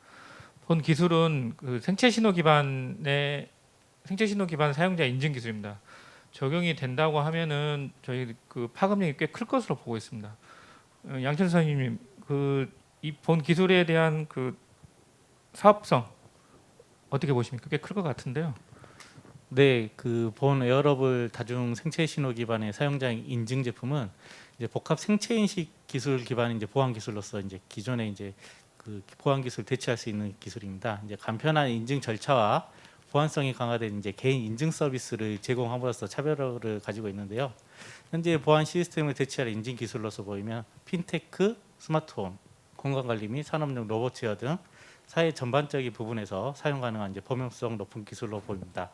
본 기술은 그 생체 신호 기반 사용자 인증 기술입니다. 적용이 된다고 하면은 저희 그 파급력이 꽤 클 것으로 보고 있습니다. 양철 선생님, 그 이 본 기술에 대한 그 사업성 어떻게 보십니까? 꽤 클 것 같은데요. 네, 그 본 웨어러블 다중 생체 신호 기반의 사용자 인증 제품은 이제 복합 생체 인식 기술 기반의 이제 보안 기술로서 이제 기존에 이제 그 보안 기술 대체할 수 있는 기술입니다. 이제 간편한 인증 절차와 보안성이 강화된 이제 개인 인증 서비스를 제공함으로써 차별화를 가지고 있는데요. 현재 보안 시스템을 대체할 인증 기술로서 보이면 핀테크, 스마트홈, 공간관리 및 산업용 로봇 제어 등 사회 전반적인 부분에서 사용 가능한 이제 범용성 높은 기술로 보입니다.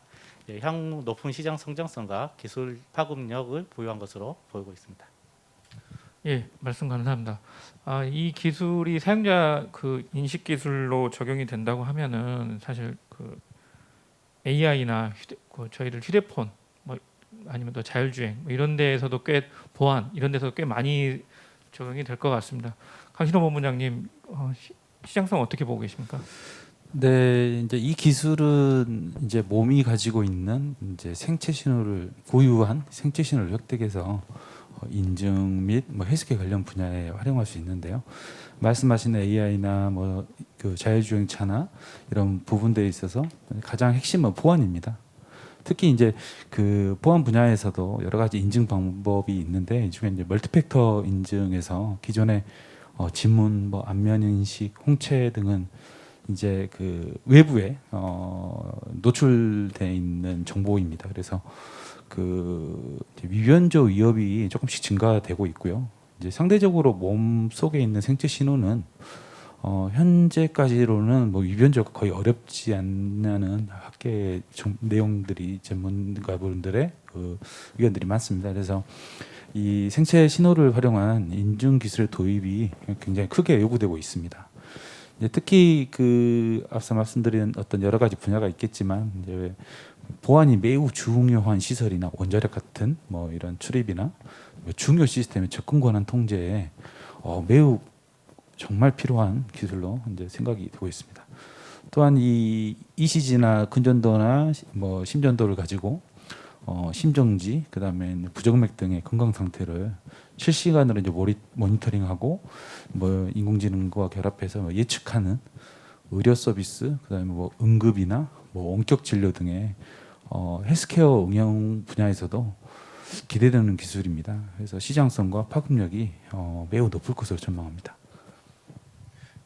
향후 높은 시장 성장성과 기술 파급력을 보유한 것으로 보이고 있습니다. 예, 말씀 감사합니다. 이 기술이 사용자 그 인식 기술로 적용이 된다고 하면은 사실 그 AI나 저희들 휴대폰 뭐 아니면 또 자율주행 뭐 이런 데에서도 꽤 보안 이런 데서도 꽤 많이 적용이 될 것 같습니다. 강신호 본부장님, 시장성 어떻게 보고 계십니까? 네, 이제 이 기술은 이제 몸이 가지고 있는 이제 생체 신호를 고유한 생체 신호를 획득해서 인증 및 뭐 헬스케어 관련 분야에 활용할 수 있는데요. 말씀하신 AI나 뭐 그 자율주행차나 이런 부분들에 있어서 가장 핵심은 보안입니다. 특히 이제 그 보안 분야에서도 여러 가지 인증 방법이 있는데 이 중에 이제 멀티팩터 인증에서 기존의 지문, 뭐 안면 인식, 홍채 등은 이제 그 외부에 노출돼 있는 정보입니다. 그래서 그 위변조 위협이 조금씩 증가되고 있고요. 이제 상대적으로 몸 속에 있는 생체 신호는 현재까지로는 뭐 위변조가 거의 어렵지 않냐는 학계 내용들이 전문가분들의 그 의견들이 많습니다. 그래서 이 생체 신호를 활용한 인증 기술의 도입이 굉장히 크게 요구되고 있습니다. 이제 특히 그 앞서 말씀드린 어떤 여러 가지 분야가 있겠지만 이제 보안이 매우 중요한 시설이나 원자력 같은 뭐 이런 출입이나 중요 시스템의 접근 권한 통제에 매우 정말 필요한 기술로 이제 생각이 되고 있습니다. 또한 이 ECG나 근전도나 뭐 심전도를 가지고 심정지, 그다음에 부정맥 등의 건강 상태를 실시간으로 이제 모니터링하고 뭐 인공지능과 결합해서 뭐 예측하는 의료 서비스, 그다음에 뭐 응급이나 뭐 원격 진료 등의 헬스케어 응용 분야에서도 기대되는 기술입니다. 그래서 시장성과 파급력이 매우 높을 것으로 전망합니다.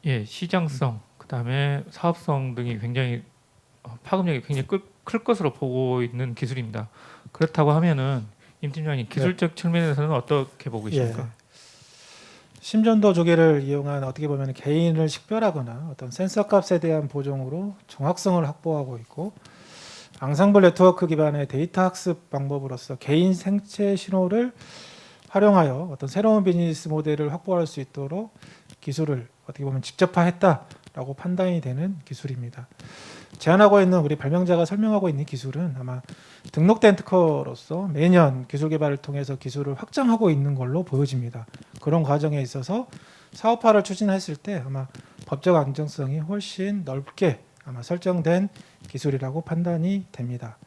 예, 시장성, 그다음에 사업성 등이 굉장히 파급력이 굉장히 클 것으로 보고 있는 기술입니다. 그렇다고 하면은 임 팀장님 기술적 측면에서는 어떻게 보고 계십니까? 예. 심전도 조개를 이용한 어떻게 보면 개인을 식별하거나 어떤 센서 값에 대한 보정으로 정확성을 확보하고 있고, 앙상블 네트워크 기반의 데이터 학습 방법으로서 개인 생체 신호를 활용하여 어떤 새로운 비즈니스 모델을 확보할 수 있도록 기술을 어떻게 보면 직접화했다라고 판단이 되는 기술입니다. 제안하고 있는 우리 발명자가 설명하고 있는 기술은 아마 등록된 특허로서 매년 기술 개발을 통해서 기술을 확장하고 있는 걸로 보여집니다. 그런 과정에 있어서 사업화를 추진했을 때 아마 법적 안정성이 훨씬 넓게 아마 설정된 기술이라고 판단이 됩니다.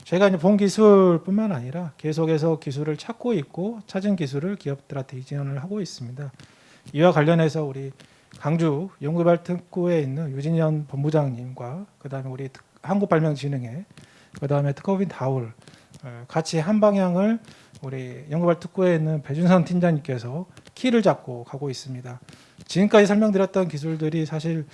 저희가 이제 본 기술뿐만 아니라 계속해서 기술을 찾고 있고 찾은 기술을 기업들한테 이전을 하고 있습니다. 이와 관련해서 우리 강주 연구개발특구에 있는 유진현 본부장님과 그다음에 우리 한국발명진흥회, 그다음에 특허법인 다울 같이 한 방향을 우리 연구개발특구에 있는 배준선 팀장님께서 키를 잡고 가고 있습니다. 지금까지 설명드렸던 기술들이 사실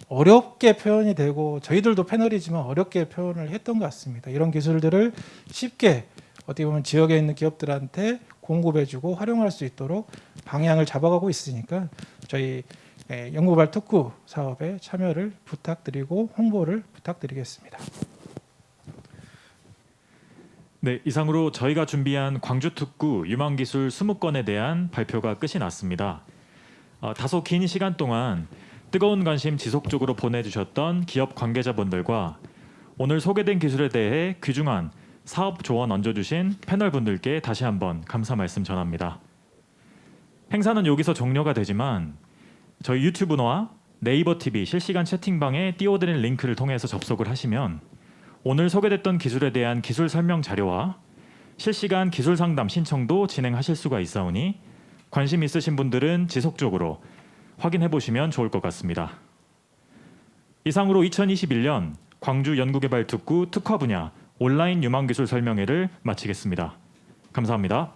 어렵게 표현이 되고 저희들도 패널이지만 어렵게 표현을 했던 것 같습니다. 이런 기술들을 쉽게 어떻게 보면 지역에 있는 기업들한테 공급해주고 활용할 수 있도록 방향을 잡아가고 있으니까 저희 연구개발 특구 사업에 참여를 부탁드리고 홍보를 부탁드리겠습니다. 네, 이상으로 저희가 준비한 광주특구 유망기술 20건에 대한 발표가 끝이 났습니다. 다소 긴 시간 동안 뜨거운 관심 지속적으로 보내주셨던 기업 관계자분들과 오늘 소개된 기술에 대해 귀중한 사업 조언 얹어주신 패널분들께 다시 한번 감사 말씀 전합니다. 행사는 여기서 종료가 되지만 저희 유튜브와 네이버 TV 실시간 채팅방에 띄워드린 링크를 통해서 접속을 하시면 오늘 소개됐던 기술에 대한 기술 설명 자료와 실시간 기술 상담 신청도 진행하실 수가 있사오니 관심 있으신 분들은 지속적으로 확인해 보시면 좋을 것 같습니다. 이상으로 2021년 광주 연구개발 특구 특화 분야 온라인 유망기술 설명회를 마치겠습니다. 감사합니다.